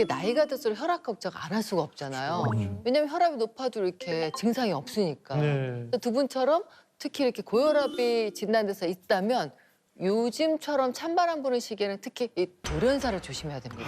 이렇게 나이가 들수록 혈압 걱정 안 할 수가 없잖아요. 왜냐면 혈압이 높아도 이렇게 증상이 없으니까. 네. 두 분처럼 특히 이렇게 고혈압이 진단돼서 있다면 요즘처럼 찬바람 부는 시기에는 특히 이 돌연사를 조심해야 됩니다.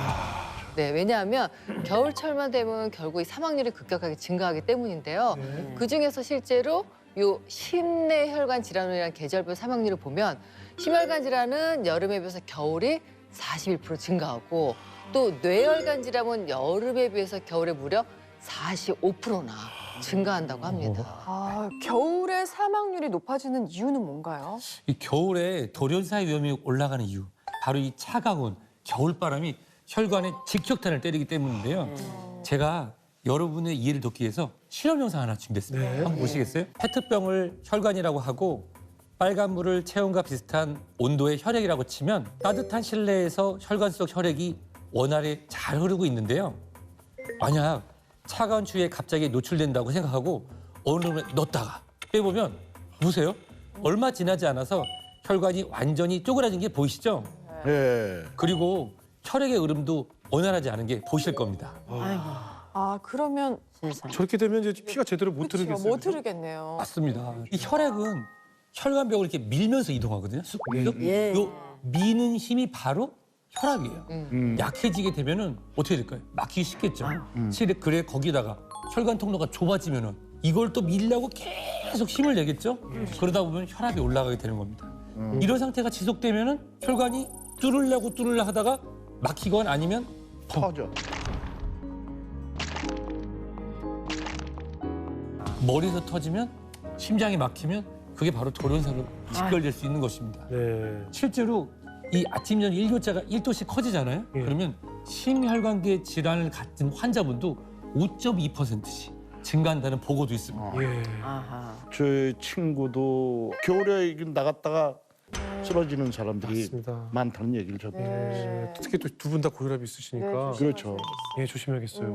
네, 왜냐하면 겨울철만 되면 결국 이 사망률이 급격하게 증가하기 때문인데요. 그중에서 실제로 요 심내혈관 질환이라는 계절별 사망률을 보면 심혈관 질환은 여름에 비해서 겨울이 41% 증가하고 또 뇌혈관 질환은 여름에 비해서 겨울에 무려 45%나 증가한다고 합니다. 아, 겨울에 사망률이 높아지는 이유는 뭔가요? 이 겨울에 돌연사 위험이 올라가는 이유, 바로 이 차가운 겨울바람이 혈관에 직격탄을 때리기 때문인데요. 제가 여러분의 이해를 돕기 위해서 실험 영상 하나 준비했습니다. 네. 한번 보시겠어요? 페트병을 혈관이라고 하고 빨간 물을 체온과 비슷한 온도의 혈액이라고 치면 따뜻한 실내에서 혈관 속 혈액이 원활히 잘 흐르고 있는데요. 만약 차가운 추위에 갑자기 노출된다고 생각하고 어느 놈에 넣었다가 빼보면 보세요. 얼마 지나지 않아서 혈관이 완전히 쪼그라진 게 보이시죠? 예. 그리고 혈액의 흐름도 원활하지 않은 게 보실 겁니다. 아, 그러면 저렇게 되면 이제 피가 제대로 못 그쵸, 흐르겠어요. 못 흐르겠네요. 맞습니다. 이 혈액은 혈관벽을 이렇게 밀면서 이동하거든요. 쑥 밀어. 요 미는 힘이 바로 혈압이에요. 약해지게 되면은 어떻게 될까요? 막히기 쉽겠죠. 그래 거기다가 혈관 통로가 좁아지면은 이걸 또 밀려고 계속 힘을 내겠죠. 그러다 보면 혈압이 올라가게 되는 겁니다. 이런 상태가 지속되면은 혈관이 뚫으려고 하다가 막히거나 아니면 터져. 머리에서 터지면 심장이 막히면 그게 바로 돌연사로 직결될 수 있는 것입니다. 네. 실제로 이 아침 저녁 일교차가 1도씩 커지잖아요. 예. 그러면 심혈관계 질환을 갖은 환자분도 5.2%씩 증가한다는 보고도 있습니다. 예. 제 친구도 겨울에 나갔다가 쓰러지는 사람들이 맞습니다. 많다는 얘기를 저도 들었어요. 특히 또 두 분 다 고혈압이 있으시니까 네, 그렇죠. 예, 조심해야겠어요.